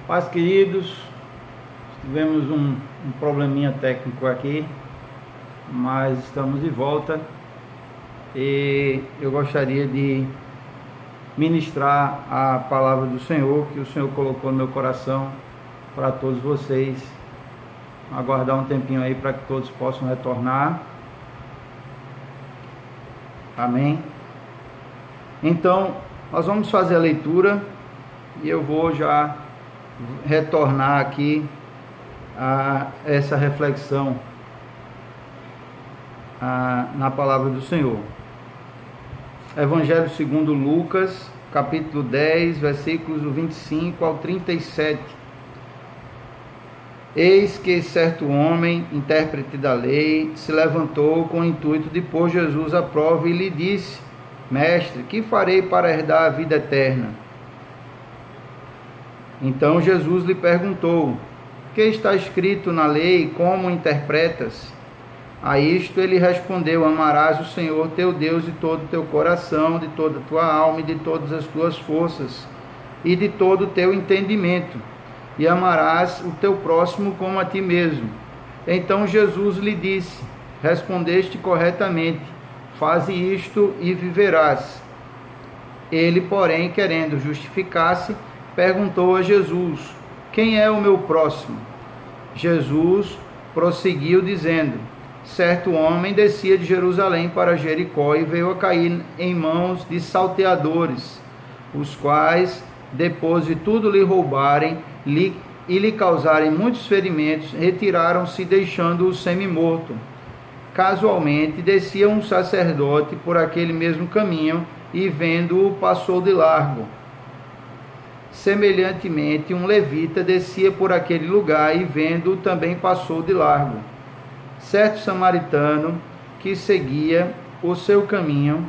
Paz, queridos, tivemos um probleminha técnico aqui, mas estamos de volta e eu gostaria de ministrar a palavra do Senhor, que o Senhor colocou no meu coração para todos vocês. Aguardar um tempinho aí para que todos possam retornar. Amém? Então, nós vamos fazer a leitura e eu vou já retornar aqui a essa reflexão na palavra do Senhor. Evangelho segundo Lucas, capítulo 10, versículos do 25 ao 37. Eis que certo homem, intérprete da lei, se levantou com o intuito de pôr Jesus à prova e lhe disse: Mestre, que farei para herdar a vida eterna? Então Jesus lhe perguntou: que está escrito na lei, como interpretas? A isto ele respondeu: amarás o Senhor teu Deus de todo o teu coração, de toda a tua alma e de todas as tuas forças, e de todo o teu entendimento, e amarás o teu próximo como a ti mesmo. Então Jesus lhe disse: respondeste corretamente, faze isto e viverás. Ele, porém, querendo justificar-se, perguntou a Jesus: quem é o meu próximo? Jesus prosseguiu dizendo: certo homem descia de Jerusalém para Jericó e veio a cair em mãos de salteadores, os quais, depois de tudo lhe roubarem e lhe causarem muitos ferimentos, retiraram-se, deixando-o semi-morto. Casualmente descia um sacerdote por aquele mesmo caminho e, vendo-o, passou de largo. Semelhantemente, um levita descia por aquele lugar e, vendo-o, também passou de largo. Certo samaritano que seguia o seu caminho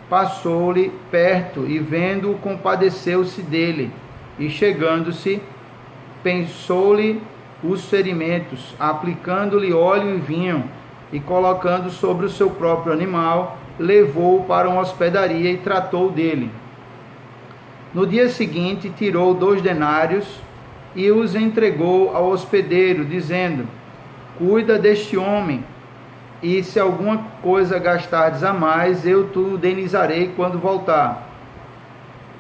passou-lhe perto e, vendo-o, compadeceu-se dele e, chegando-se, pensou-lhe os ferimentos, aplicando-lhe óleo e vinho e, colocando sobre o seu próprio animal, levou-o para uma hospedaria e tratou dele. No dia seguinte, tirou 2 denários e os entregou ao hospedeiro, dizendo: cuida deste homem, e se alguma coisa gastardes a mais, eu te indenizarei quando voltar.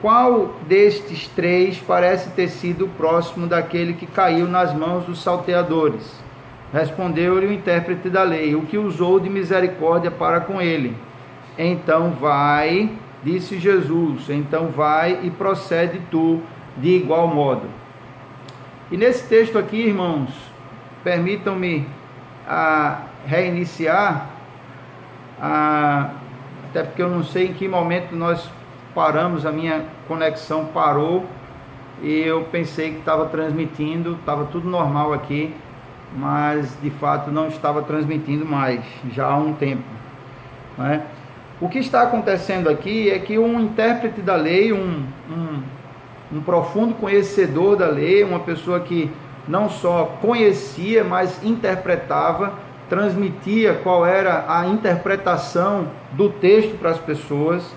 Qual destes 3 parece ter sido o próximo daquele que caiu nas mãos dos salteadores? Respondeu-lhe o intérprete da lei: o que usou de misericórdia para com ele. Então vai, disse Jesus, então vai e procede tu de igual modo. E nesse texto aqui, irmãos, permitam-me reiniciar, até porque eu não sei em que momento nós paramos, a minha conexão parou e eu pensei que estava transmitindo, estava tudo normal aqui, mas de fato não estava transmitindo mais, já há um tempo, né? O que está acontecendo aqui é que um intérprete da lei, um profundo conhecedor da lei, uma pessoa que não só conhecia, mas interpretava, transmitia qual era a interpretação do texto para as pessoas,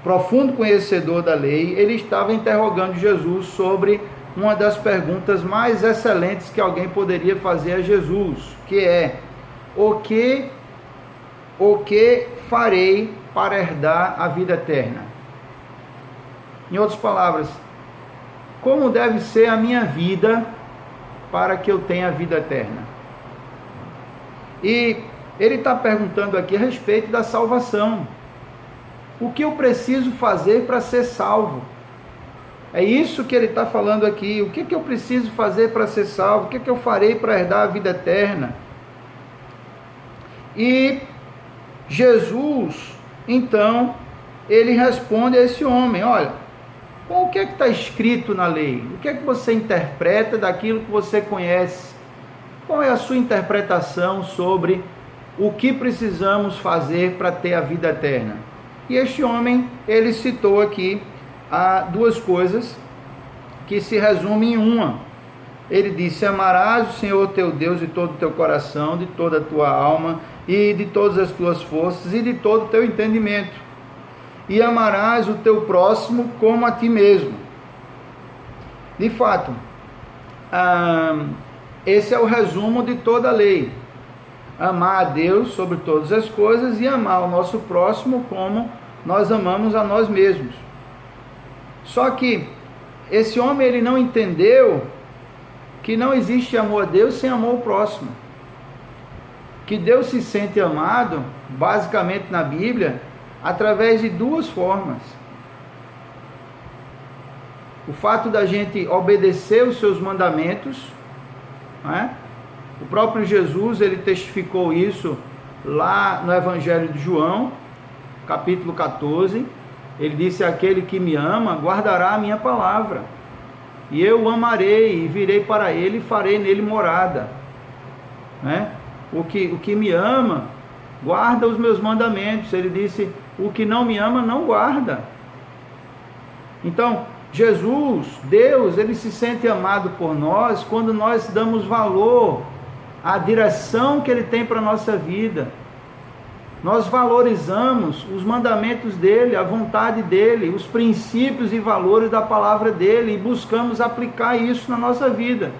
profundo conhecedor da lei, ele estava interrogando Jesus sobre uma das perguntas mais excelentes que alguém poderia fazer a Jesus, que é: o que farei para herdar a vida eterna? Em outras palavras, como deve ser a minha vida para que eu tenha a vida eterna? E ele está perguntando aqui a respeito da salvação. O que eu preciso fazer para ser salvo? É isso que ele está falando aqui. O que eu preciso fazer para ser salvo? O que eu farei para herdar a vida eterna? E Jesus, então, ele responde a esse homem: olha, o que é que está escrito na lei? O que é que você interpreta daquilo que você conhece? Qual é a sua interpretação sobre o que precisamos fazer para ter a vida eterna? E este homem, ele citou aqui 2 coisas que se resumem em uma. Ele disse: amarás o Senhor teu Deus de todo o teu coração, de toda a tua alma e de todas as tuas forças e de todo o teu entendimento. E amarás o teu próximo como a ti mesmo. De fato, esse é o resumo de toda a lei. Amar a Deus sobre todas as coisas e amar o nosso próximo como nós amamos a nós mesmos. Só que esse homem, ele não entendeu que não existe amor a Deus sem amor ao próximo. Que Deus se sente amado, basicamente na Bíblia, através de duas formas. O fato da gente obedecer os seus mandamentos, né? O próprio Jesus, ele testificou isso lá no Evangelho de João, capítulo 14. Ele disse: aquele que me ama guardará a minha palavra, e eu o amarei e virei para ele e farei nele morada, né? O que me ama guarda os meus mandamentos. Ele disse: o que não me ama não guarda. Então Jesus, Deus, ele se sente amado por nós quando nós damos valor à direção que ele tem para a nossa vida. Nós valorizamos os mandamentos dele, a vontade dele, os princípios e valores da palavra dele, e buscamos aplicar isso na nossa vida.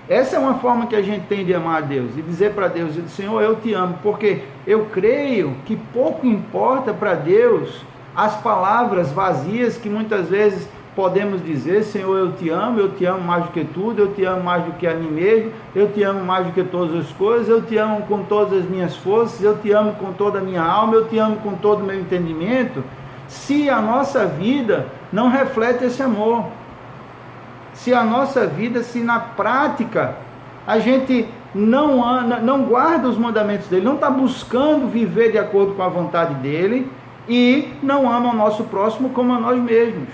Essa é uma forma que a gente tem de amar a Deus, e dizer para Deus: Senhor, eu te amo, porque eu creio que pouco importa para Deus as palavras vazias que muitas vezes podemos dizer: Senhor, eu te amo mais do que tudo, eu te amo mais do que a mim mesmo, eu te amo mais do que todas as coisas, eu te amo com todas as minhas forças, eu te amo com toda a minha alma, eu te amo com todo o meu entendimento, se a nossa vida não reflete esse amor. Se a nossa vida, se na prática a gente não guarda os mandamentos dele, não está buscando viver de acordo com a vontade dele, e não ama o nosso próximo como a nós mesmos.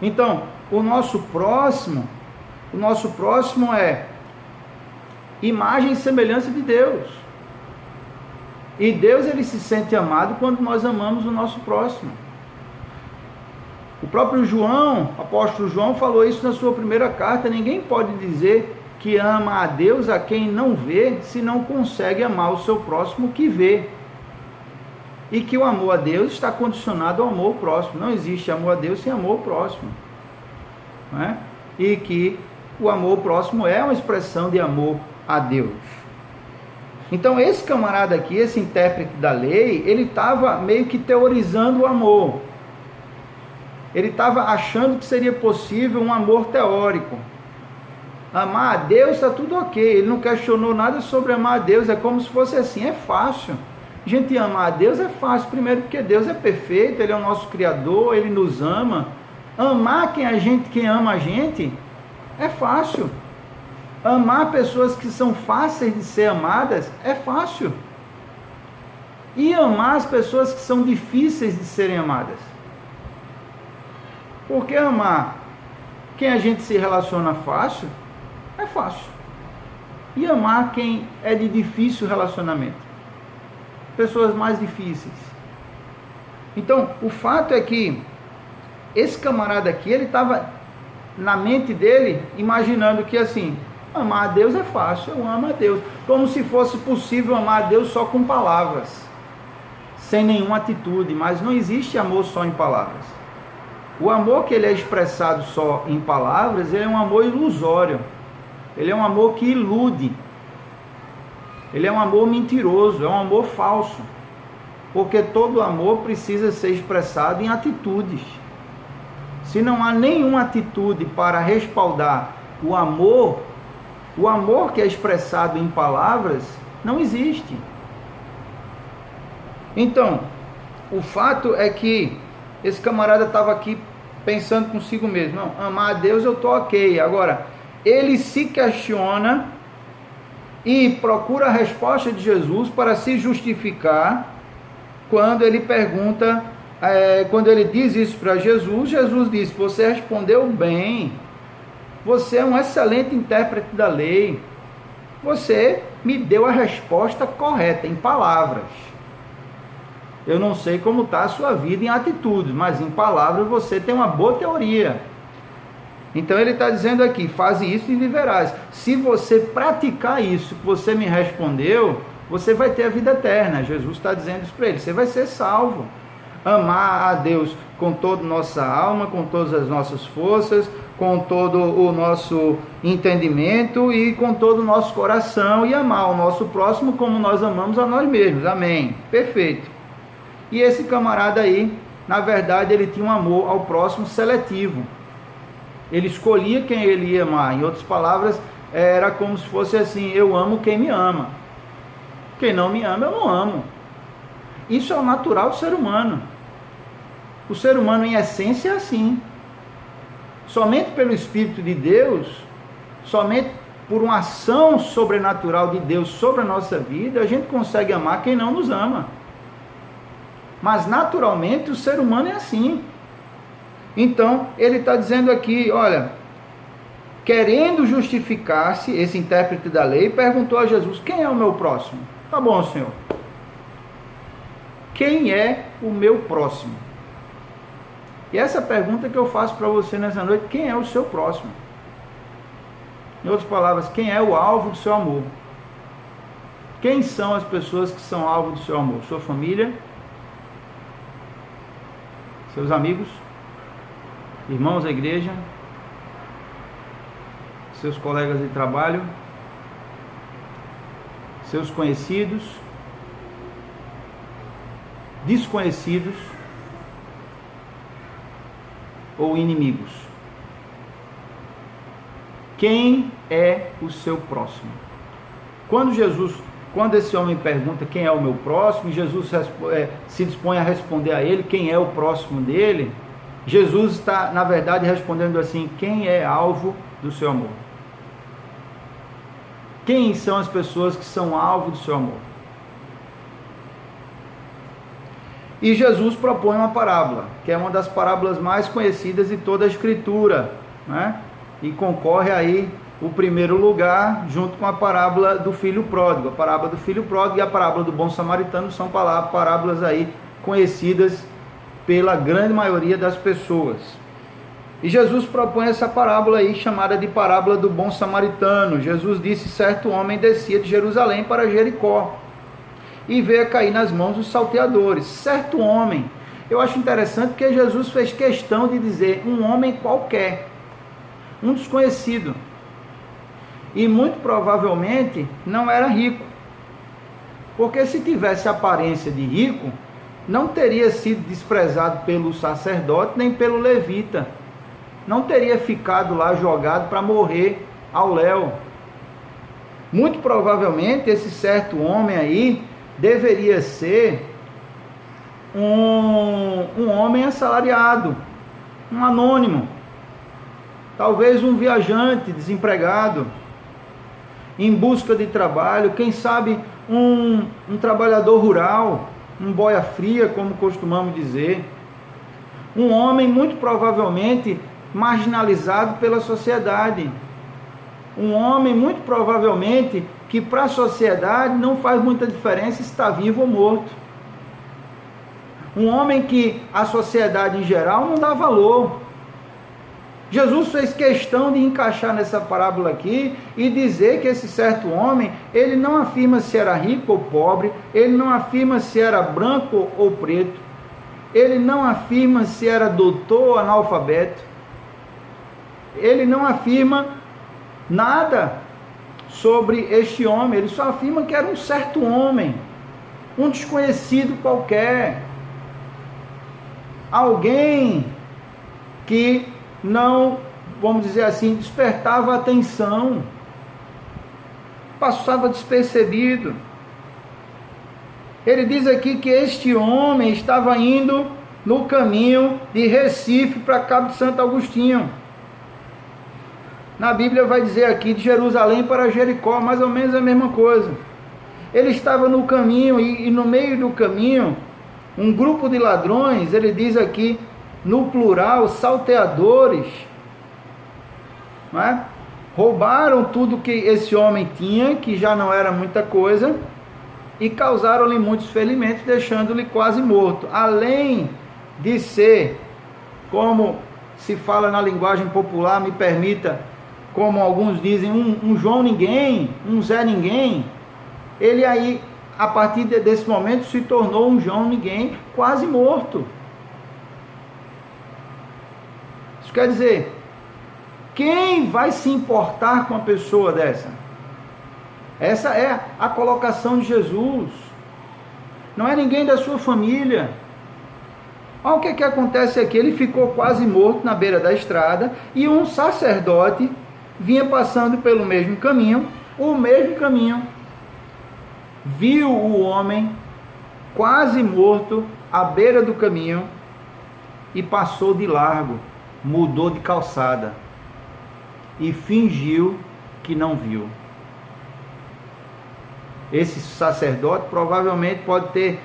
Então, o nosso próximo é imagem e semelhança de Deus. E Deus, ele se sente amado quando nós amamos o nosso próximo. O próprio João, o apóstolo João, falou isso na sua primeira carta: ninguém pode dizer que ama a Deus a quem não vê, se não consegue amar o seu próximo que vê. E que o amor a Deus está condicionado ao amor ao próximo. Não existe amor a Deus sem amor ao próximo, né? E que o amor ao próximo é uma expressão de amor a Deus. Então esse camarada aqui, esse intérprete da lei, ele estava meio que teorizando o amor. Ele estava achando que seria possível um amor teórico. Amar a Deus está tudo ok. Ele não questionou nada sobre amar a Deus. É como se fosse assim: é fácil. Gente, amar a Deus é fácil, primeiro porque Deus é perfeito, Ele é o nosso Criador, Ele nos ama. Amar quem ama a gente é fácil. Amar pessoas que são fáceis de ser amadas é fácil. E amar as pessoas que são difíceis de serem amadas. Porque amar quem a gente se relaciona fácil é fácil. E amar quem é de difícil relacionamento, pessoas mais difíceis. Então, o fato é que esse camarada aqui, ele estava na mente dele imaginando que assim: amar a Deus é fácil, eu amo a Deus, como se fosse possível amar a Deus só com palavras, sem nenhuma atitude. Mas não existe amor só em palavras. O amor que ele é expressado só em palavras, ele é um amor ilusório, ele é um amor que ilude. Ele é um amor mentiroso, é um amor falso. Porque todo amor precisa ser expressado em atitudes. Se não há nenhuma atitude para respaldar o amor que é expressado em palavras, não existe. Então, o fato é que esse camarada estava aqui pensando consigo mesmo: não, amar a Deus eu estou ok. Agora, ele se questiona e procura a resposta de Jesus para se justificar quando ele pergunta, quando ele diz isso para Jesus. Jesus diz: você respondeu bem, você é um excelente intérprete da lei, você me deu a resposta correta em palavras. Eu não sei como está a sua vida em atitudes, mas em palavras você tem uma boa teoria. Então ele está dizendo aqui: faze isso e viverás. Se você praticar isso que você me respondeu, você vai ter a vida eterna. Jesus está dizendo isso para ele: você vai ser salvo. amar a Deus com toda a nossa alma, com todas as nossas forças, com todo o nosso entendimento e com todo o nosso coração, e amar o nosso próximo como nós amamos a nós mesmos. Amém. Perfeito. E esse camarada aí, na verdade, ele tinha um amor ao próximo seletivo. Ele escolhia quem ele ia amar. Em outras palavras, era como se fosse assim: eu amo quem me ama. Quem não me ama, eu não amo. Isso é o natural do ser humano. O ser humano, em essência, é assim. Somente pelo Espírito de Deus, somente por uma ação sobrenatural de Deus sobre a nossa vida, a gente consegue amar quem não nos ama. Mas naturalmente o ser humano é assim. Então ele está dizendo aqui, olha, querendo justificar-se, esse intérprete da lei perguntou a Jesus: quem é o meu próximo? Tá bom, Senhor. Quem é o meu próximo? E essa pergunta que eu faço para você nessa noite: quem é o seu próximo? Em outras palavras, quem é o alvo do seu amor? Quem são as pessoas que são alvo do seu amor? Sua família? Seus amigos? Irmãos da igreja? Seus colegas de trabalho? Seus conhecidos? Desconhecidos? Ou inimigos? Quem é o seu próximo? Quando esse homem pergunta quem é o meu próximo, Jesus se dispõe a responder a ele quem é o próximo dele, Jesus está, na verdade, respondendo assim: quem é alvo do seu amor? Quem são as pessoas que são alvo do seu amor? E Jesus propõe uma parábola, que é uma das parábolas mais conhecidas de toda a Escritura, né? E concorre aí o primeiro lugar, junto com a parábola do filho pródigo. A parábola do filho pródigo e a parábola do bom samaritano são parábolas aí conhecidas pela grande maioria das pessoas. E Jesus propõe essa parábola aí, chamada de parábola do bom samaritano. Jesus disse: certo homem descia de Jerusalém para Jericó e veio a cair nas mãos dos salteadores. Certo homem. Eu acho interessante porque Jesus fez questão de dizer um homem qualquer, um desconhecido, e muito provavelmente não era rico, porque se tivesse aparência de rico, não teria sido desprezado pelo sacerdote nem pelo levita, não teria ficado lá jogado para morrer ao léu. Muito provavelmente esse certo homem aí deveria ser um homem assalariado, um anônimo, talvez um viajante desempregado, em busca de trabalho, quem sabe um trabalhador rural, um boia fria, como costumamos dizer, um homem muito provavelmente marginalizado pela sociedade, um homem muito provavelmente que para a sociedade não faz muita diferença se está vivo ou morto, um homem que a sociedade em geral não dá valor. Jesus fez questão de encaixar nessa parábola aqui e dizer que esse certo homem, ele não afirma se era rico ou pobre, ele não afirma se era branco ou preto, ele não afirma se era doutor ou analfabeto, ele não afirma nada sobre este homem, ele só afirma que era um certo homem, um desconhecido qualquer, alguém que não, vamos dizer assim, despertava atenção, passava despercebido. Ele diz aqui que este homem estava indo no caminho de Recife para Cabo de Santo Agostinho. Na Bíblia vai dizer aqui de Jerusalém para Jericó, mais ou menos a mesma coisa. Ele estava no caminho e no meio do caminho, um grupo de ladrões, ele diz aqui, no plural, salteadores, não é? Roubaram tudo que esse homem tinha, que já não era muita coisa, e causaram-lhe muitos ferimentos, deixando-lhe quase morto. Além de ser, como se fala na linguagem popular, me permita, como alguns dizem, um João ninguém, um Zé ninguém, ele aí a partir desse momento se tornou um João ninguém, quase morto. Isso quer dizer, quem vai se importar com uma pessoa dessa? Essa é a colocação de Jesus. Não é ninguém da sua família. Olha o que acontece aqui. Ele ficou quase morto na beira da estrada e um sacerdote vinha passando pelo mesmo caminho, viu o homem quase morto à beira do caminho e passou de largo, mudou de calçada e fingiu que não viu. Esse sacerdote provavelmente pode ter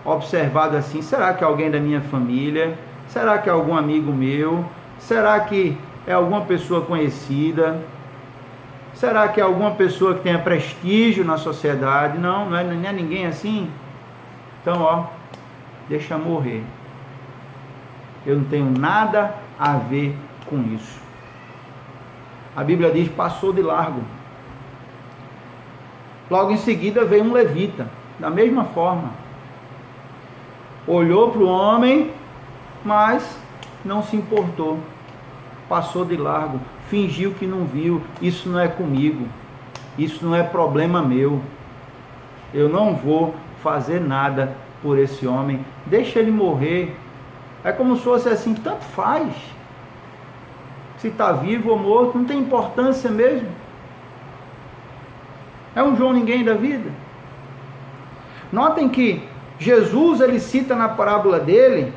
observado assim: será que é alguém da minha família? Será que é algum amigo meu? Será que é alguma pessoa conhecida? Será que é alguma pessoa que tenha prestígio na sociedade? Não é ninguém assim. Então, deixa morrer. Eu não tenho nada a ver com isso. A Bíblia diz: passou de largo. Logo em seguida veio um levita, da mesma forma. Olhou para o homem, mas não se importou. Passou de largo, fingiu que não viu. Isso não é comigo, isso não é problema meu. Eu não vou fazer nada por esse homem, deixa ele morrer. É como se fosse assim: tanto faz, se está vivo ou morto, não tem importância mesmo. É um João ninguém da vida. Notem que Jesus, ele cita na parábola dele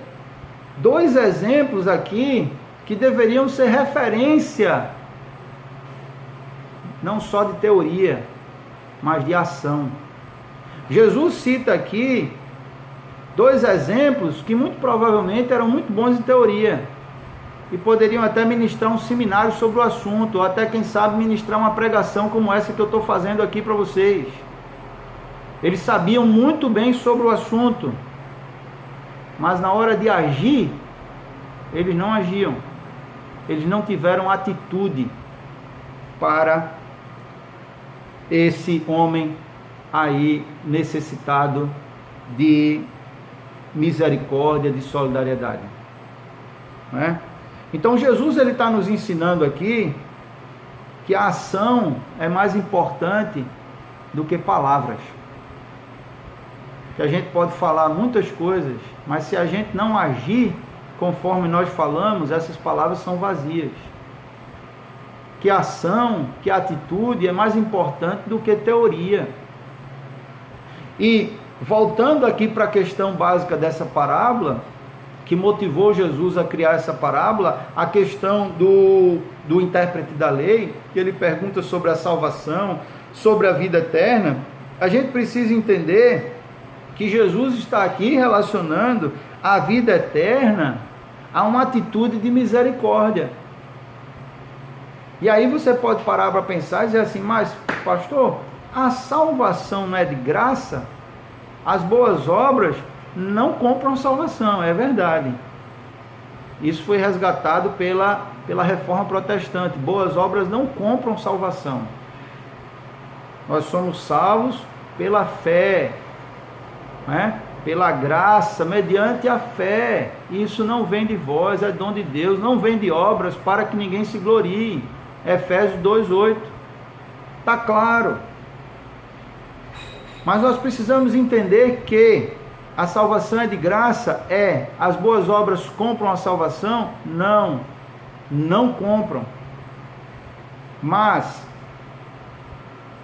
dois exemplos aqui que deveriam ser referência, não só de teoria, mas de ação. Jesus cita aqui dois exemplos que muito provavelmente eram muito bons em teoria e poderiam até ministrar um seminário sobre o assunto, ou até, quem sabe, ministrar uma pregação como essa que eu estou fazendo aqui para vocês. Eles sabiam muito bem sobre o assunto, mas na hora de agir, eles não agiam. Eles não tiveram atitude para esse homem aí necessitado de misericórdia, de solidariedade. Não é? Então Jesus, ele está nos ensinando aqui que a ação é mais importante do que palavras. Que a gente pode falar muitas coisas, mas se a gente não agir conforme nós falamos, essas palavras são vazias. Que a ação, que a atitude é mais importante do que teoria. E voltando aqui para a questão básica dessa parábola, que motivou Jesus a criar essa parábola, a questão do intérprete da lei, que ele pergunta sobre a salvação, sobre a vida eterna, a gente precisa entender que Jesus está aqui relacionando a vida eterna a uma atitude de misericórdia. E aí você pode parar para pensar e dizer assim: mas pastor, a salvação não é de graça? As boas obras não compram salvação. É verdade. Isso foi resgatado pela reforma protestante. Boas obras não compram salvação. Nós somos salvos pela fé, né? Pela graça, mediante a fé. Isso não vem de vós, é dom de Deus, não vem de obras para que ninguém se glorie. Efésios 2:8. Está claro. Mas nós precisamos entender que a salvação é de graça? É. As boas obras compram a salvação? Não. Não compram. Mas,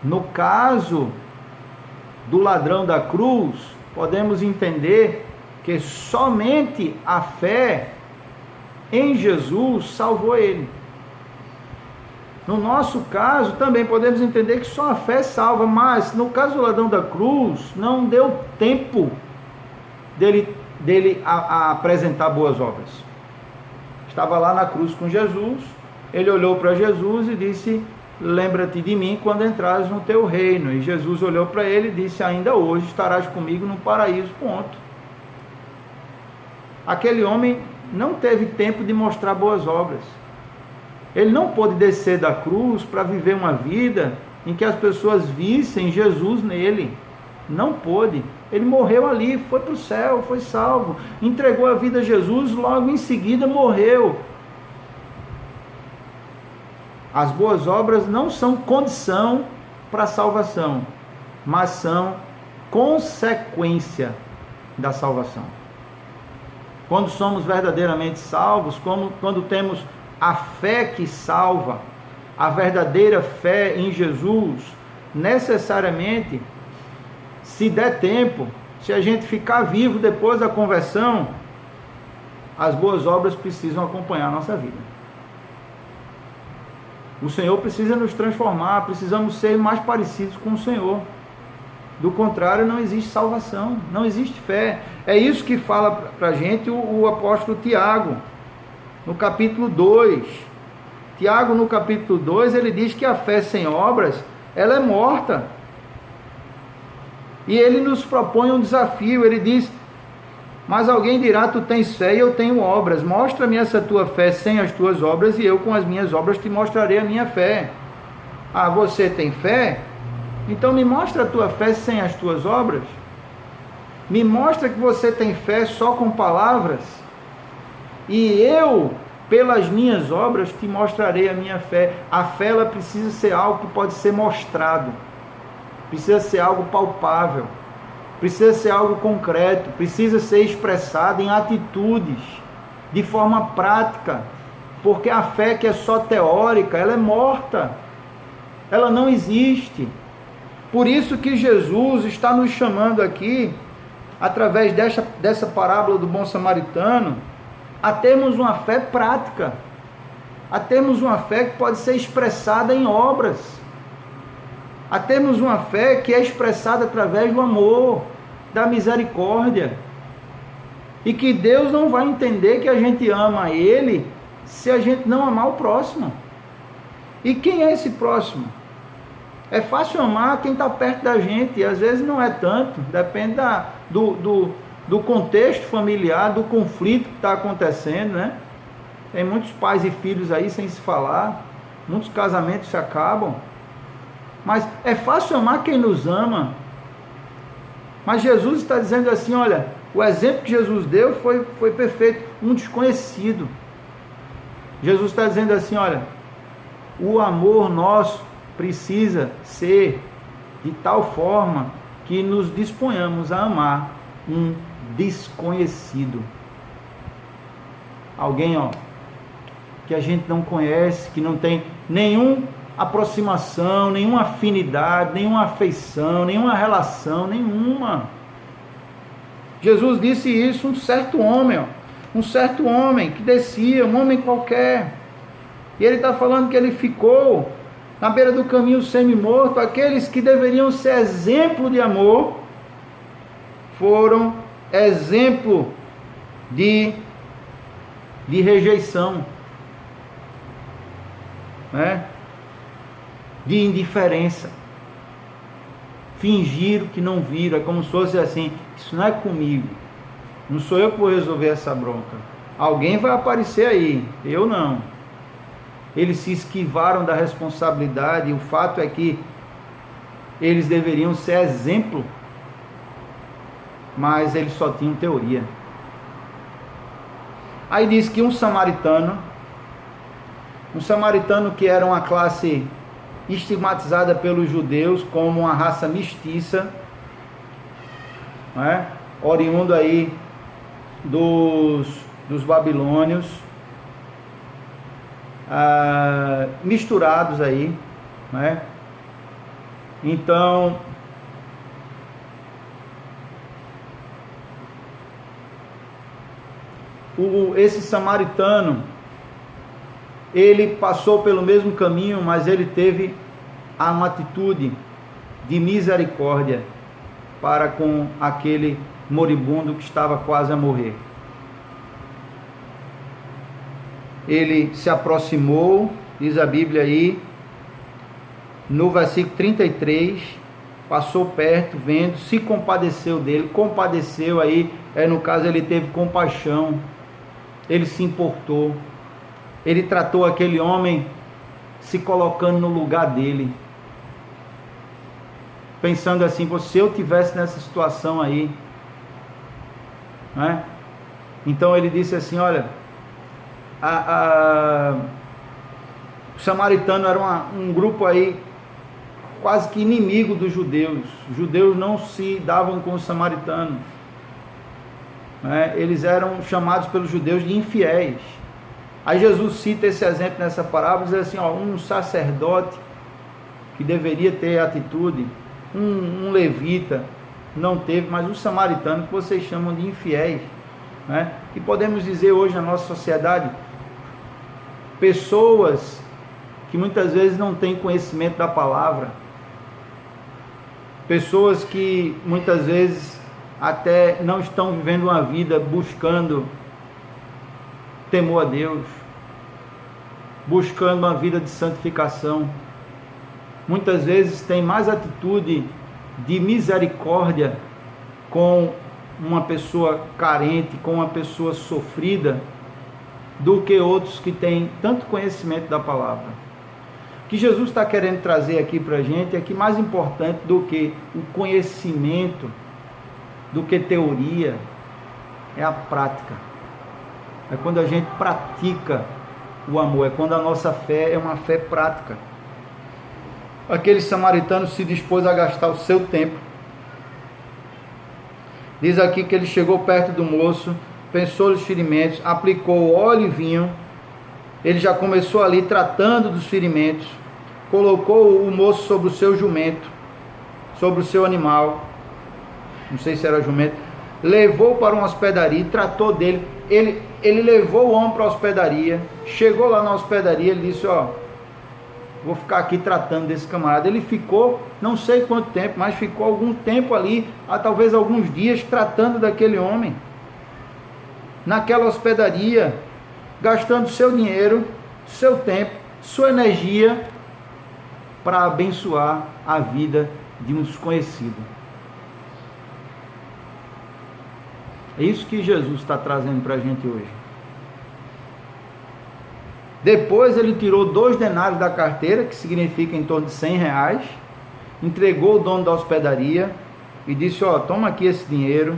no caso do ladrão da cruz, podemos entender que somente a fé em Jesus salvou ele. No nosso caso, também podemos entender que só a fé salva, mas no caso do ladrão da cruz, não deu tempo dele apresentar boas obras. Estava lá na cruz com Jesus, ele olhou para Jesus e disse: lembra-te de mim quando entrares no teu reino. E Jesus olhou para ele e disse: ainda hoje estarás comigo no paraíso. Ponto. Aquele homem não teve tempo de mostrar boas obras. Ele não pôde descer da cruz para viver uma vida em que as pessoas vissem Jesus nele. Não pôde. Ele morreu ali, foi para o céu, foi salvo, entregou a vida a Jesus, logo em seguida morreu. As boas obras não são condição para a salvação, mas são consequência da salvação. Quando somos verdadeiramente salvos, quando temos a fé que salva, a verdadeira fé em Jesus, necessariamente, se der tempo, se a gente ficar vivo depois da conversão, as boas obras precisam acompanhar a nossa vida. O Senhor precisa nos transformar, precisamos ser mais parecidos com o Senhor. Do contrário, não existe salvação, não existe fé. É isso que fala para a gente o apóstolo Tiago, no capítulo 2. Tiago, no capítulo 2, ele diz que a fé sem obras, ela é morta. E ele nos propõe um desafio, ele diz: mas alguém dirá, tu tens fé e eu tenho obras, mostra-me essa tua fé sem as tuas obras, e eu com as minhas obras te mostrarei a minha fé. Ah, você tem fé? Então me mostra a tua fé sem as tuas obras. Me mostra que você tem fé só com palavras, e eu, pelas minhas obras, te mostrarei a minha fé. A fé, ela precisa ser algo que pode ser mostrado, precisa ser algo palpável, precisa ser algo concreto, precisa ser expressado em atitudes, de forma prática, porque a fé que é só teórica, ela é morta, ela não existe. Por isso que Jesus está nos chamando aqui, através dessa parábola do bom samaritano, a termos uma fé prática, a termos uma fé que pode ser expressada em obras, a termos uma fé que é expressada através do amor, da misericórdia, e que Deus não vai entender que a gente ama Ele se a gente não amar o próximo. E quem é esse próximo? É fácil amar quem está perto da gente, e às vezes não é tanto, depende do contexto familiar, do conflito que está acontecendo, né? Tem muitos pais e filhos aí sem se falar, muitos casamentos se acabam, mas é fácil amar quem nos ama. Mas Jesus está dizendo assim, olha, o exemplo que Jesus deu foi perfeito, um desconhecido. Jesus está dizendo assim, olha, o amor nosso precisa ser de tal forma que nos disponhamos a amar um desconhecido. Alguém, que a gente não conhece, que não tem nenhuma aproximação, nenhuma afinidade, nenhuma afeição, nenhuma relação, nenhuma. Jesus disse isso, um certo homem que descia, um homem qualquer, e ele está falando que ele ficou na beira do caminho semi-morto. Aqueles que deveriam ser exemplo de amor, foram exemplo de rejeição, né? De indiferença. Fingiram que não viram, é como se fosse assim, isso não é comigo, não sou eu que vou resolver essa bronca, alguém vai aparecer aí, eu não. Eles se esquivaram da responsabilidade, e o fato é que eles deveriam ser exemplo, mas eles só tinham teoria. Aí diz que um samaritano que era uma classe estigmatizada pelos judeus como uma raça mestiça, né? Oriundo aí dos babilônios, misturados aí, né? Então, esse samaritano, ele passou pelo mesmo caminho, mas ele teve uma atitude de misericórdia para com aquele moribundo que estava quase a morrer. Ele se aproximou, diz a Bíblia aí, no versículo 33, passou perto, vendo, se compadeceu dele, compadeceu aí, no caso ele teve compaixão, ele se importou, ele tratou aquele homem se colocando no lugar dele. pensando assim, se eu tivesse nessa situação aí, né? Então ele disse assim, olha, o samaritano era um grupo aí quase que inimigo dos judeus. Os judeus não se davam com os samaritanos, né? Eles eram chamados pelos judeus de infiéis. Aí Jesus cita esse exemplo nessa parábola, diz assim, ó, um sacerdote que deveria ter atitude, um levita não teve, mas os samaritanos que vocês chamam de infiéis, né? E podemos dizer hoje na nossa sociedade, pessoas que muitas vezes não têm conhecimento da palavra, pessoas que muitas vezes até não estão vivendo uma vida buscando temor a Deus, buscando uma vida de santificação, muitas vezes tem mais atitude de misericórdia com uma pessoa carente, com uma pessoa sofrida, do que outros que têm tanto conhecimento da palavra. O que Jesus está querendo trazer aqui para a gente é que mais importante do que o conhecimento, do que teoria, é a prática. É quando a gente pratica o amor, é quando a nossa fé é uma fé prática. Aquele samaritano se dispôs a gastar o seu tempo. Diz aqui que ele chegou perto do moço, pensou nos ferimentos, aplicou óleo e vinho. Ele já começou ali tratando dos ferimentos, colocou o moço sobre o seu jumento, sobre o seu animal, não sei se era jumento, levou para uma hospedaria e tratou dele. Ele levou o homem para a hospedaria, chegou lá na hospedaria, ele disse, ó, vou ficar aqui tratando desse camarada. Ele ficou, não sei quanto tempo, mas ficou algum tempo ali, talvez alguns dias, tratando daquele homem, naquela hospedaria, gastando seu dinheiro, seu tempo, sua energia, para abençoar a vida de um desconhecido. É isso que Jesus está trazendo para a gente hoje. Depois ele tirou 2 denários da carteira, que significa em torno de R$100, entregou o dono da hospedaria e disse, ó, toma aqui esse dinheiro,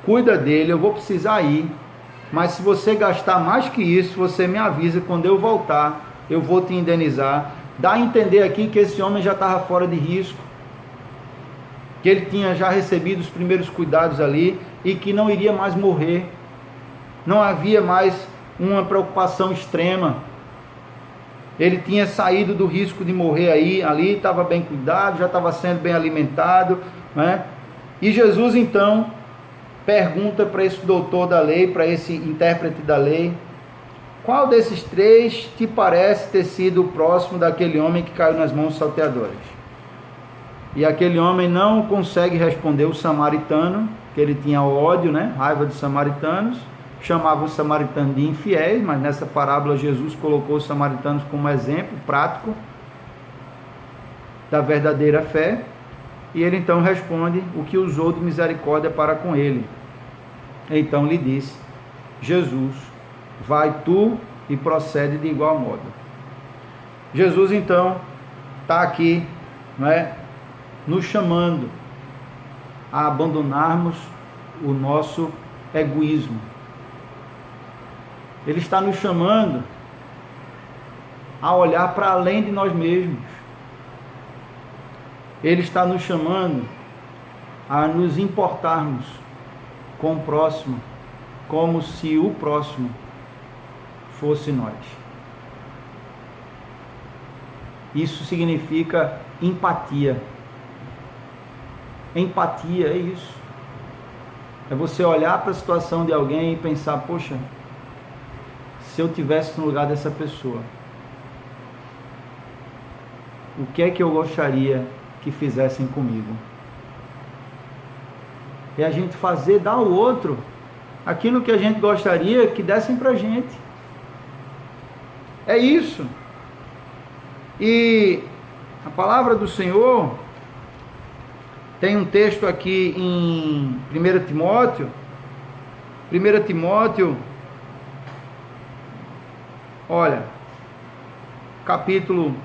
cuida dele, eu vou precisar ir, mas se você gastar mais que isso, você me avisa, quando eu voltar, eu vou te indenizar. Dá a entender aqui que esse homem já estava fora de risco, que ele tinha já recebido os primeiros cuidados ali e que não iria mais morrer, não havia mais uma preocupação extrema, ele tinha saído do risco de morrer ali estava bem cuidado, já estava sendo bem alimentado, né? E Jesus então pergunta para esse doutor da lei, para esse intérprete da lei, qual desses 3 te parece ter sido o próximo daquele homem que caiu nas mãos dos salteadores? E aquele homem não consegue responder, o samaritano, que ele tinha ódio, né? Raiva dos samaritanos, chamava os samaritanos de infiéis, mas nessa parábola Jesus colocou os samaritanos como exemplo prático da verdadeira fé, e ele então responde o que usou de misericórdia para com ele. Então lhe disse Jesus, vai tu e procede de igual modo. Jesus então está aqui, né, nos chamando a abandonarmos o nosso egoísmo. Ele está nos chamando a olhar para além de nós mesmos. Ele está nos chamando a nos importarmos com o próximo, como se o próximo fosse nós. Isso significa empatia. Empatia é isso. É você olhar para a situação de alguém e pensar, poxa, se eu tivesse no lugar dessa pessoa, o que é que eu gostaria que fizessem comigo? É a gente fazer, dar ao outro aquilo que a gente gostaria que dessem para a gente. É isso. E a palavra do Senhor tem um texto aqui em 1 Timóteo. 1 Timóteo, olha, capítulo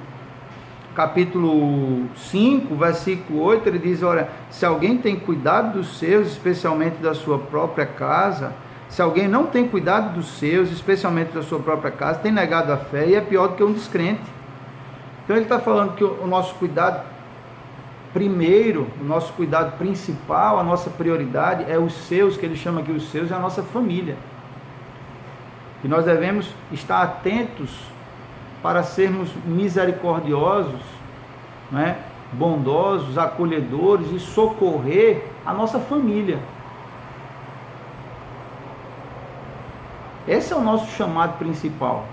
capítulo 5, versículo 8, ele diz, olha, se alguém tem cuidado dos seus, especialmente da sua própria casa, se alguém não tem cuidado dos seus, especialmente da sua própria casa, tem negado a fé e é pior do que um descrente. Então ele está falando que o nosso cuidado primeiro, o nosso cuidado principal, a nossa prioridade é os seus, que ele chama aqui os seus, é a nossa família. E nós devemos estar atentos para sermos misericordiosos, né, bondosos, acolhedores e socorrer a nossa família. Esse é o nosso chamado principal.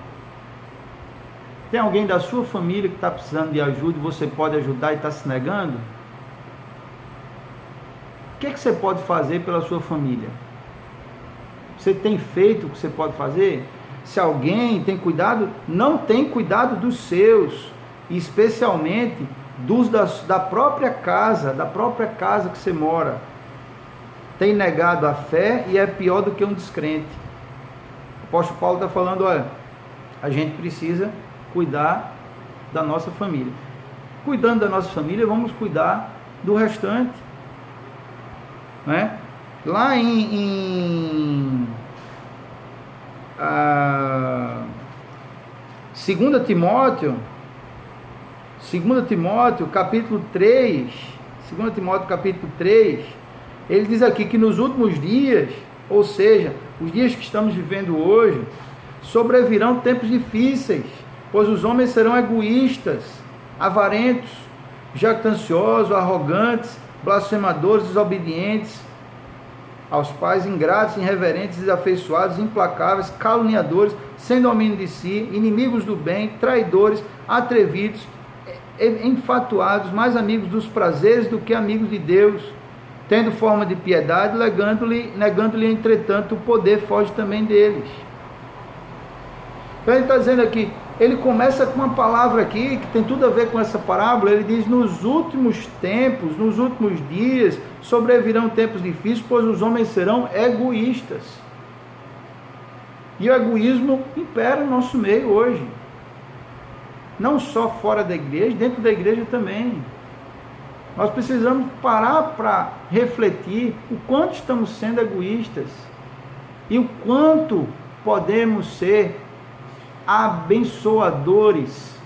Tem alguém da sua família que está precisando de ajuda e você pode ajudar e está se negando? O que você pode fazer pela sua família? Você tem feito o que você pode fazer? Se alguém tem cuidado, não tem cuidado dos seus, especialmente da própria casa que você mora. Tem negado a fé e é pior do que um descrente. O apóstolo Paulo está falando, olha, a gente precisa cuidar da nossa família. Cuidando da nossa família, vamos cuidar do restante. Né? Lá em 2 Timóteo, capítulo 3, 2 Timóteo capítulo 3, ele diz aqui que nos últimos dias, ou seja, os dias que estamos vivendo hoje, sobrevirão tempos difíceis, pois os homens serão egoístas, avarentos, jactanciosos, arrogantes, blasfemadores, desobedientes aos pais, ingratos, irreverentes, desafeiçoados, implacáveis, caluniadores, sem domínio de si, inimigos do bem, traidores, atrevidos, enfatuados, mais amigos dos prazeres do que amigos de Deus, tendo forma de piedade, negando-lhe, entretanto, o poder foge também deles. Então ele está dizendo aqui, ele começa com uma palavra aqui, que tem tudo a ver com essa parábola, ele diz, nos últimos tempos, nos últimos dias, sobrevirão tempos difíceis, pois os homens serão egoístas. E o egoísmo impera no nosso meio hoje. Não só fora da igreja, dentro da igreja também. Nós precisamos parar para refletir o quanto estamos sendo egoístas e o quanto podemos ser abençoadores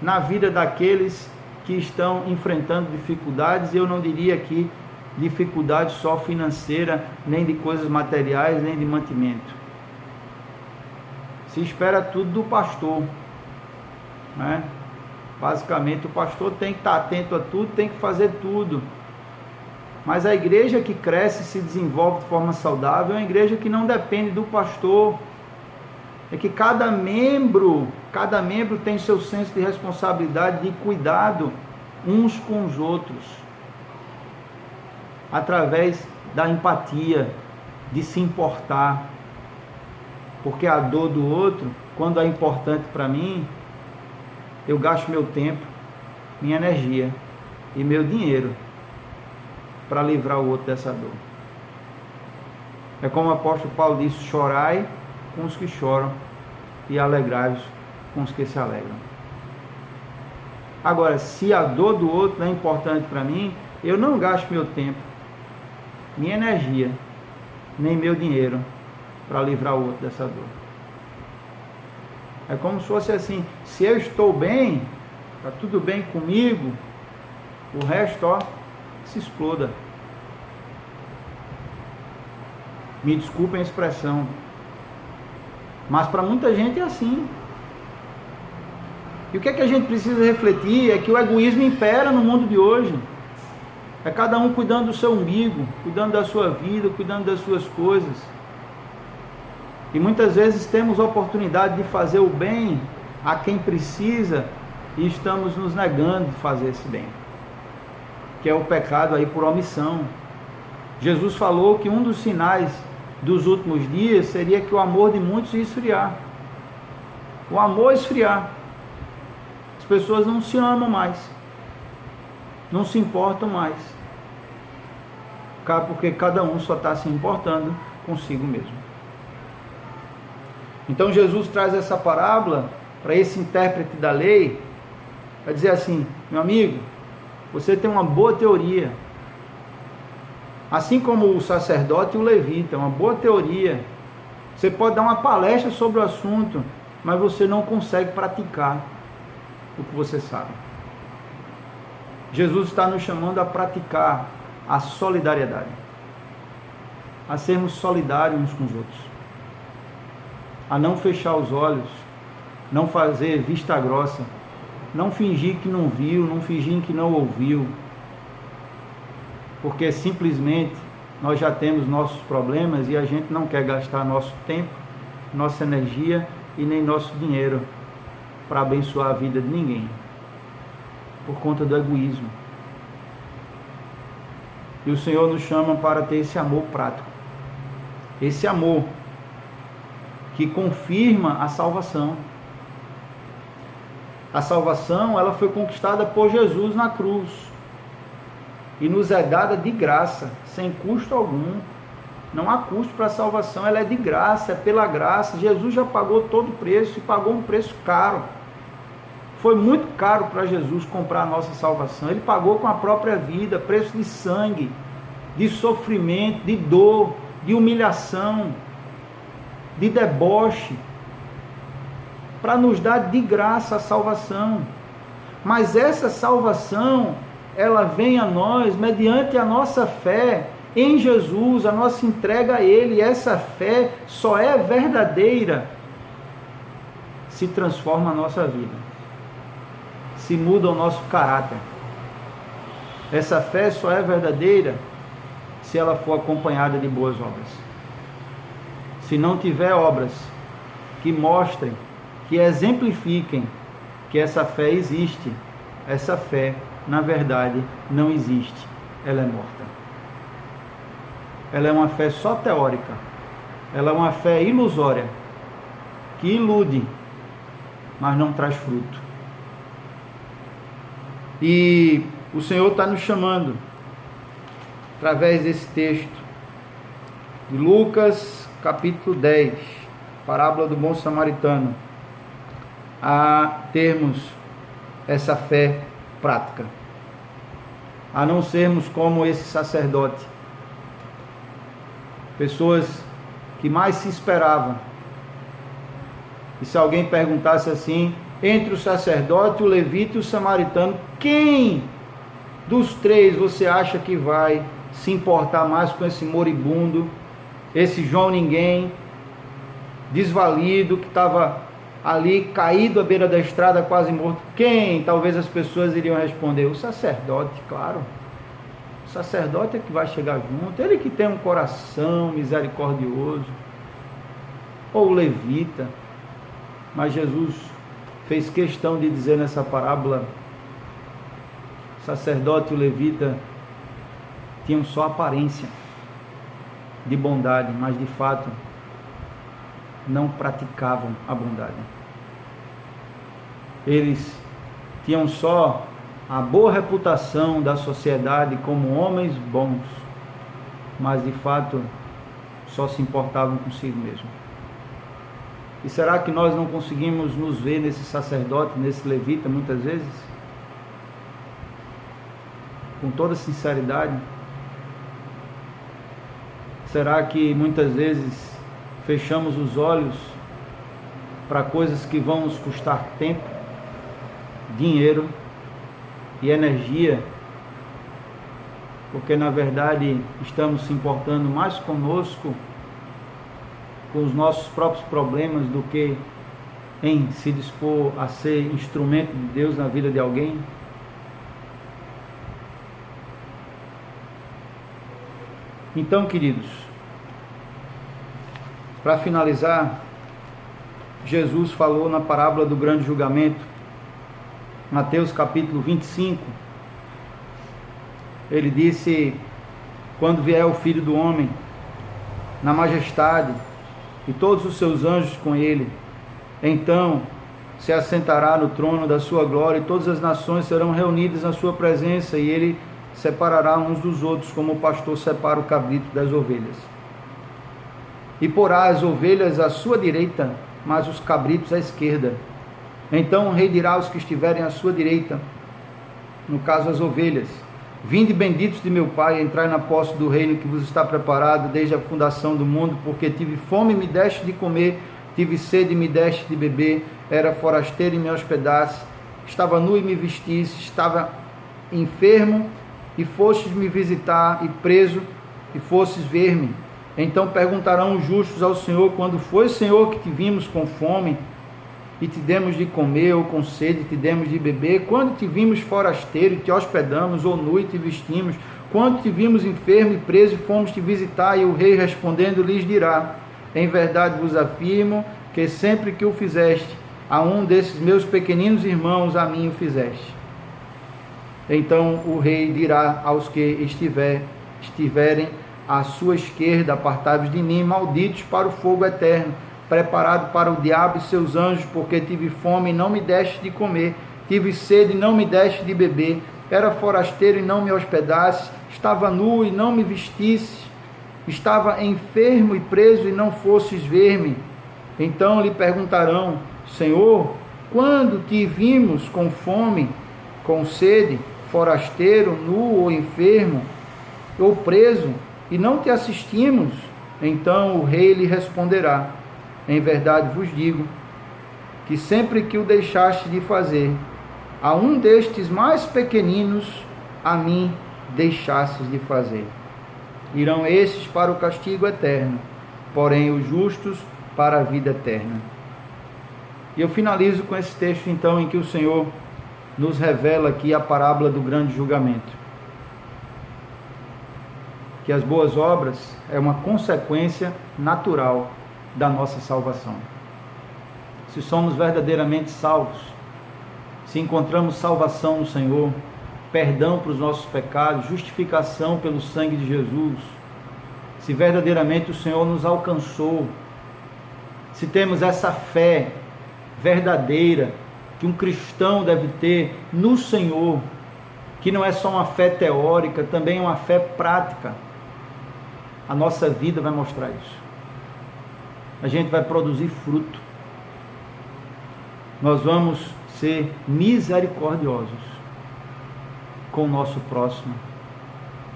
na vida daqueles que estão enfrentando dificuldades. Eu não diria aqui dificuldade só financeira, nem de coisas materiais, nem de mantimento. Se espera tudo do pastor, né? Basicamente o pastor tem que estar atento a tudo, tem que fazer tudo. Mas a igreja que cresce e se desenvolve de forma saudável é uma igreja que não depende do pastor. É que cada membro tem seu senso de responsabilidade, de cuidado uns com os outros, através da empatia, de se importar, porque a dor do outro, quando é importante para mim, eu gasto meu tempo, minha energia e meu dinheiro para livrar o outro dessa dor. É como o apóstolo Paulo disse, chorai com os que choram e alegrai-vos com os que se alegram. Agora, se a dor do outro não é importante para mim, eu não gasto meu tempo, minha energia, nem meu dinheiro para livrar o outro dessa dor. É como se fosse assim, se eu estou bem, está tudo bem comigo, o resto, ó, se exploda. Me desculpem a expressão, mas para muita gente é assim. E o que é que a gente precisa refletir é que o egoísmo impera no mundo de hoje. É cada um cuidando do seu umbigo, cuidando da sua vida, cuidando das suas coisas. E muitas vezes temos a oportunidade de fazer o bem a quem precisa e estamos nos negando de fazer esse bem, que é o pecado aí por omissão. Jesus falou que um dos sinais dos últimos dias seria que o amor de muitos ia esfriar. O amor esfriar. As pessoas não se amam mais, não se importam mais, porque cada um só está se importando consigo mesmo. Então Jesus traz essa parábola para esse intérprete da lei, Vai dizer assim: meu amigo, você tem uma boa teoria, assim como o sacerdote e o levita, uma boa teoria. Você pode dar uma palestra sobre o assunto, mas você não consegue praticar o que você sabe. Jesus está nos chamando a praticar a solidariedade, a sermos solidários uns com os outros, a não fechar os olhos, não fazer vista grossa, não fingir que não viu, não fingir que não ouviu, porque simplesmente nós já temos nossos problemas e a gente não quer gastar nosso tempo, nossa energia e nem nosso dinheiro para abençoar a vida de ninguém, por conta do egoísmo. E o Senhor nos chama para ter esse amor prático, esse amor que confirma a salvação. A salvação, ela foi conquistada por Jesus na cruz e nos é dada de graça, sem custo algum. Não há custo para a salvação, ela é de graça, é pela graça. Jesus já pagou todo o preço e pagou um preço caro. Foi muito caro para Jesus comprar a nossa salvação. Ele pagou com a própria vida, preço de sangue, de sofrimento, de dor, de humilhação, de deboche, para nos dar de graça a salvação. Mas essa salvação, ela vem a nós mediante a nossa fé em Jesus, a nossa entrega a Ele. E essa fé só é verdadeira se transforma a nossa vida, se muda o nosso caráter. Essa fé só é verdadeira se ela for acompanhada de boas obras. Se não tiver obras que mostrem, que exemplifiquem que essa fé existe, essa fé, na verdade, não existe. Ela é morta. Ela é uma fé só teórica. Ela é uma fé ilusória, que ilude, mas não traz fruto. E o Senhor está nos chamando, através desse texto, de Lucas, capítulo 10, parábola do bom samaritano, a termos essa fé prática, a não sermos como esse sacerdote, pessoas que mais se esperavam. E se alguém perguntasse assim, entre o sacerdote, o levita e o samaritano, quem dos três você acha que vai se importar mais com esse moribundo, esse João ninguém, desvalido, que estava ali caído à beira da estrada, quase morto? Quem? Talvez as pessoas iriam responder: o sacerdote, claro. O sacerdote é que vai chegar junto, ele que tem um coração misericordioso. Ou o levita. Mas Jesus fez questão de dizer nessa parábola: o sacerdote e o levita tinham só aparência de bondade, mas de fato não praticavam a bondade. Eles tinham só a boa reputação da sociedade como homens bons, mas de fato só se importavam consigo mesmo. E será que nós não conseguimos nos ver nesse sacerdote, nesse levita, muitas vezes? Com toda sinceridade? Será que muitas vezes fechamos os olhos para coisas que vão nos custar tempo, dinheiro e energia, porque na verdade estamos se importando mais conosco, com os nossos próprios problemas, do que em se dispor a ser instrumento de Deus na vida de alguém? Então, queridos, para finalizar, Jesus falou na parábola do grande julgamento, Mateus capítulo 25, ele disse: quando vier o Filho do Homem na majestade e todos os seus anjos com ele, então se assentará no trono da sua glória, e todas as nações serão reunidas na sua presença, e ele separará uns dos outros, como o pastor separa o cabrito das ovelhas. E porá as ovelhas à sua direita, mas os cabritos à esquerda. Então o rei dirá aos que estiverem à sua direita, no caso as ovelhas: vinde benditos de meu Pai, entrai na posse do reino que vos está preparado desde a fundação do mundo, porque tive fome e me deste de comer, tive sede e me deste de beber, era forasteiro e me hospedaste, estava nu e me vestiste, estava enfermo e fostes me visitar, e preso e fostes ver-me. Então perguntarão os justos ao Senhor: quando foi, Senhor, que te vimos com fome e te demos de comer, ou com sede e te demos de beber? Quando te vimos forasteiro e te hospedamos, ou nu e te vestimos? Quando te vimos enfermo e preso e fomos te visitar? E o rei respondendo lhes dirá: em verdade vos afirmo que sempre que o fizeste a um desses meus pequeninos irmãos, a mim o fizeste. Então o rei dirá aos que estiverem à sua esquerda: apartai-vos de mim, malditos, para o fogo eterno, preparado para o diabo e seus anjos, porque tive fome e não me deste de comer, tive sede e não me deste de beber, era forasteiro e não me hospedastes, estava nu e não me vestisse, estava enfermo e preso e não fostes ver-me. Então lhe perguntarão: Senhor, quando te vimos com fome, com sede, forasteiro, nu ou enfermo, ou preso, e não te assistimos? Então o rei lhe responderá: em verdade vos digo, que sempre que o deixaste de fazer a um destes mais pequeninos, a mim deixastes de fazer. Irão estes para o castigo eterno, porém os justos para a vida eterna. E eu finalizo com esse texto então, em que o Senhor nos revela aqui a parábola do grande julgamento. Que as boas obras é uma consequência natural da nossa salvação. Se somos verdadeiramente salvos, se encontramos salvação no Senhor, perdão para os nossos pecados, justificação pelo sangue de Jesus, se verdadeiramente o Senhor nos alcançou, se temos essa fé verdadeira que um cristão deve ter no Senhor, que não é só uma fé teórica, também é uma fé prática, a nossa vida vai mostrar isso. A gente vai produzir fruto. Nós vamos ser misericordiosos com o nosso próximo.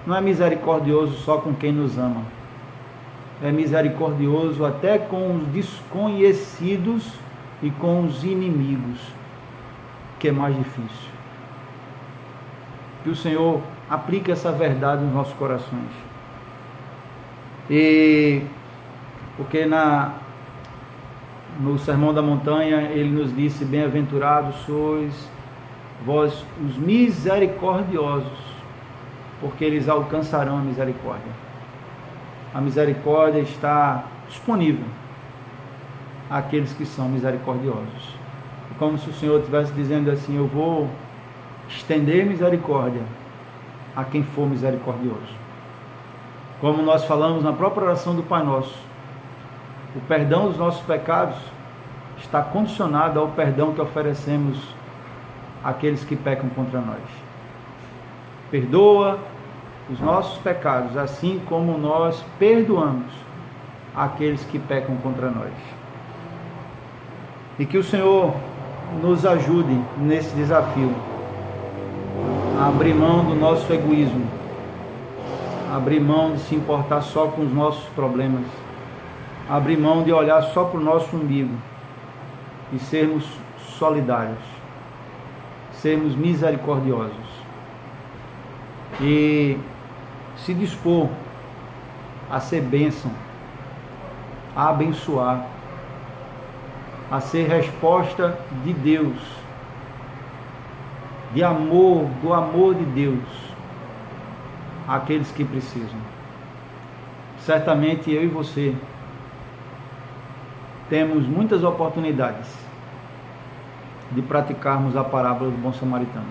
Não é misericordioso só com quem nos ama. É misericordioso até com os desconhecidos e com os inimigos, que é mais difícil. Que o Senhor aplique essa verdade nos nossos corações. E porque no Sermão da Montanha ele nos disse: bem-aventurados sois vós os misericordiosos, porque eles alcançarão a misericórdia. A misericórdia está disponível àqueles que são misericordiosos. É como se o Senhor estivesse dizendo assim: eu vou estender misericórdia a quem for misericordioso. Como nós falamos na própria oração do Pai Nosso, o perdão dos nossos pecados está condicionado ao perdão que oferecemos àqueles que pecam contra nós. Perdoa os nossos pecados, assim como nós perdoamos aqueles que pecam contra nós. E que o Senhor nos ajude nesse desafio, a abrir mão do nosso egoísmo, abrir mão de se importar só com os nossos problemas, abrir mão de olhar só para o nosso umbigo e sermos solidários, sermos misericordiosos e se dispor a ser bênção, a abençoar, a ser resposta de Deus, de amor, do amor de Deus àqueles que precisam. Certamente eu e você temos muitas oportunidades de praticarmos a parábola do bom samaritano.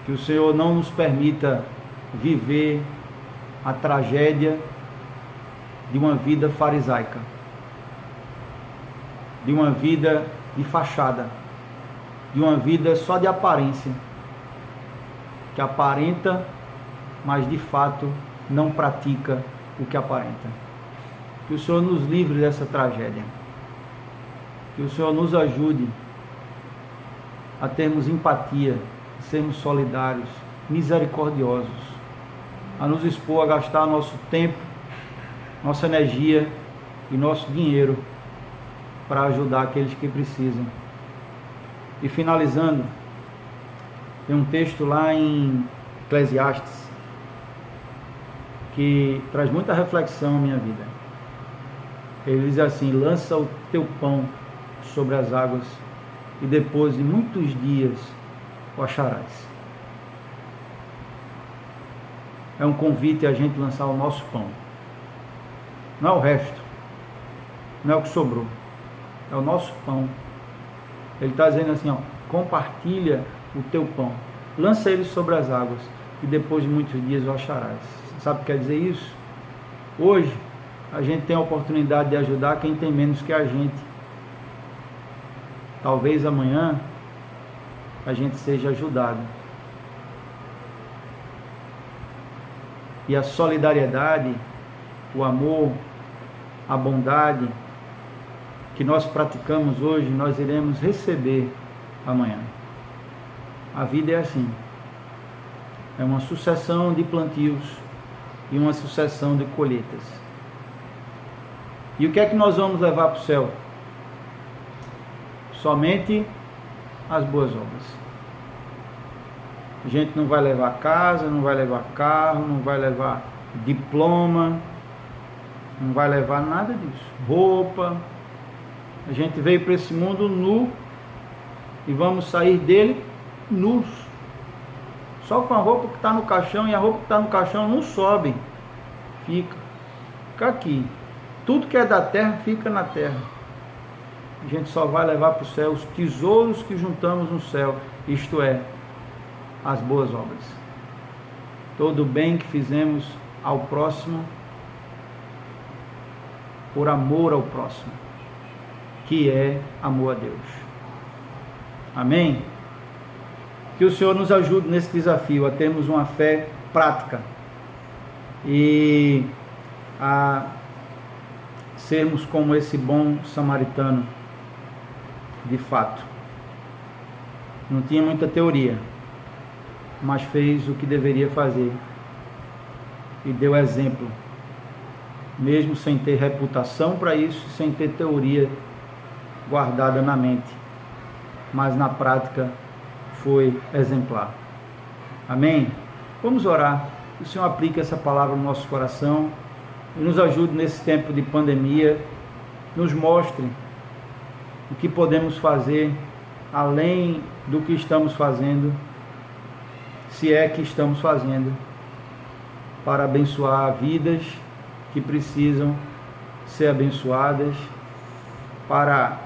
Que o Senhor não nos permita viver a tragédia de uma vida farisaica, de uma vida de fachada, de uma vida só de aparência, que aparenta, mas de fato não pratica o que aparenta. Que o Senhor nos livre dessa tragédia. Que o Senhor nos ajude a termos empatia, a sermos solidários, misericordiosos, a nos expor a gastar nosso tempo, nossa energia e nosso dinheiro para ajudar aqueles que precisam. E finalizando, tem um texto lá em Eclesiastes que traz muita reflexão à minha vida. Ele diz assim: lança o teu pão sobre as águas e depois de muitos dias o acharás. É um convite a gente lançar o nosso pão. Não é o resto, não é o que sobrou, é o nosso pão. Ele está dizendo assim, ó, compartilha o teu pão, lança ele sobre as águas e depois de muitos dias o acharás. Sabe o que quer dizer isso? Hoje a gente tem a oportunidade de ajudar quem tem menos que a gente. Talvez amanhã a gente seja ajudado. E a solidariedade, o amor, a bondade que nós praticamos hoje, nós iremos receber amanhã. A vida é assim. É uma sucessão de plantios e uma sucessão de colheitas. E o que é que nós vamos levar para o céu? Somente as boas obras. A gente não vai levar casa, não vai levar carro, não vai levar diploma, não vai levar nada disso. Roupa. A gente veio para esse mundo nu e vamos sair dele nus. Só com a roupa que está no caixão, e a roupa que está no caixão não sobe. Fica aqui. Tudo que é da terra fica na terra. A gente só vai levar para o céu os tesouros que juntamos no céu, isto é, as boas obras. Todo o bem que fizemos ao próximo, por amor ao próximo, que é amor a Deus. Amém? Que o Senhor nos ajude nesse desafio a termos uma fé prática e a sermos como esse bom samaritano de fato. Não tinha muita teoria, mas fez o que deveria fazer e deu exemplo, mesmo sem ter reputação para isso, sem ter teoria guardada na mente, mas na prática foi exemplar. Amém? Vamos orar, que o Senhor aplique essa palavra no nosso coração e nos ajude nesse tempo de pandemia, nos mostre o que podemos fazer além do que estamos fazendo, se é que estamos fazendo, para abençoar vidas que precisam ser abençoadas, para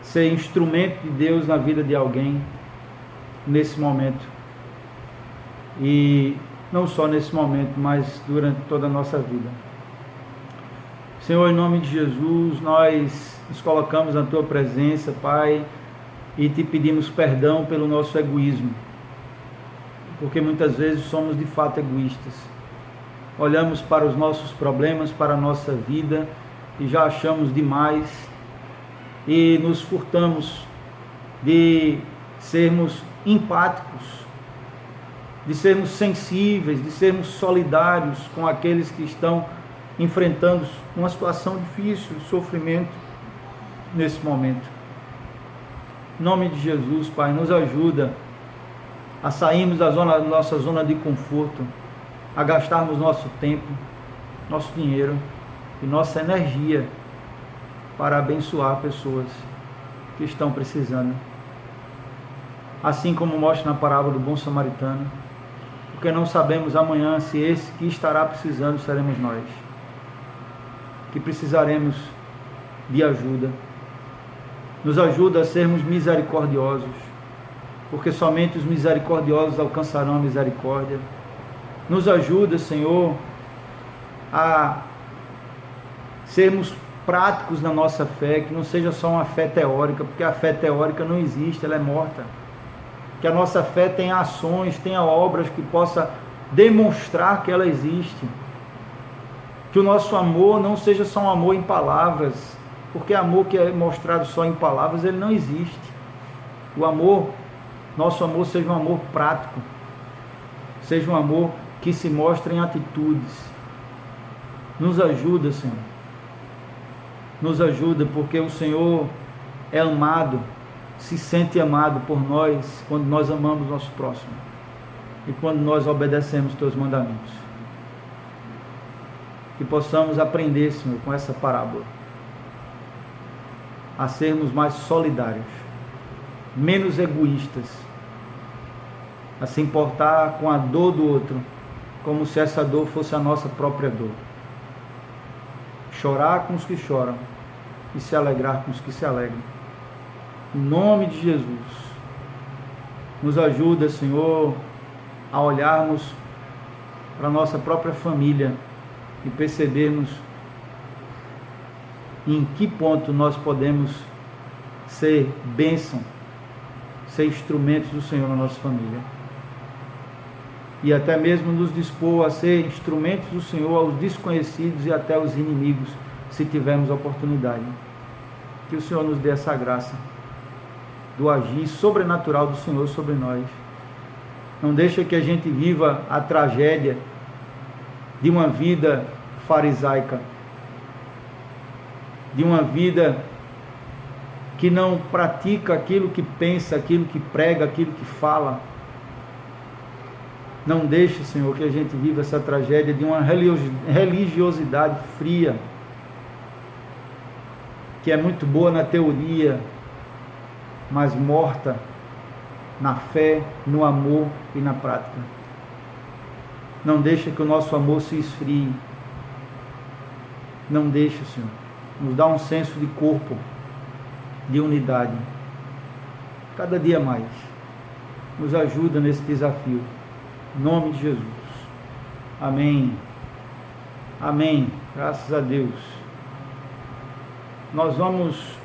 ser instrumento de Deus na vida de alguém nesse momento, e não só nesse momento, mas durante toda a nossa vida. Senhor, em nome de Jesus, nós nos colocamos na Tua presença, Pai, e Te pedimos perdão pelo nosso egoísmo, porque muitas vezes somos de fato egoístas. Olhamos para os nossos problemas, para a nossa vida, e já achamos demais, e nos furtamos de sermos empáticos, de sermos sensíveis, de sermos solidários com aqueles que estão enfrentando uma situação difícil, sofrimento nesse momento. Em nome de Jesus, Pai, nos ajuda a sairmos da nossa zona de conforto, a gastarmos nosso tempo, nosso dinheiro e nossa energia para abençoar pessoas que estão precisando. Assim como mostra na parábola do bom samaritano, porque não sabemos amanhã se esse que estará precisando seremos nós, que precisaremos de ajuda. Nos ajuda a sermos misericordiosos, porque somente os misericordiosos alcançarão a misericórdia. Nos ajuda, Senhor, a sermos práticos na nossa fé, que não seja só uma fé teórica, porque a fé teórica não existe, ela é morta. Que a nossa fé tenha ações, tenha obras que possa demonstrar que ela existe. Que o nosso amor não seja só um amor em palavras, Porque amor que é mostrado só em palavras, ele não existe. O amor, nosso amor, seja um amor prático, seja um amor que se mostra em atitudes. Nos ajuda, Senhor. Nos ajuda, porque o Senhor é amado, se sente amado por nós quando nós amamos nosso próximo e quando nós obedecemos teus mandamentos. Que possamos aprender, Senhor, com essa parábola, a sermos mais solidários, menos egoístas, a se importar com a dor do outro, como se essa dor fosse a nossa própria dor. Chorar com os que choram e se alegrar com os que se alegram. Em nome de Jesus, nos ajuda, Senhor, a olharmos para a nossa própria família e percebermos em que ponto nós podemos ser bênção, ser instrumentos do Senhor na nossa família. E até mesmo nos dispor a ser instrumentos do Senhor aos desconhecidos e até aos inimigos, se tivermos a oportunidade. Que o Senhor nos dê essa graça do agir sobrenatural do Senhor sobre nós. Não deixa que a gente viva a tragédia de uma vida farisaica, de uma vida que não pratica aquilo que pensa, aquilo que prega, aquilo que fala. Não deixe, Senhor, que a gente viva essa tragédia de uma religiosidade fria, que é muito boa na teoria, mas morta na fé, no amor e na prática. Não deixe que o nosso amor se esfrie. Não deixe, Senhor. Nos dá um senso de corpo, de unidade. Cada dia mais. Nos ajuda nesse desafio. Em nome de Jesus. Amém. Amém. Graças a Deus. Nós vamos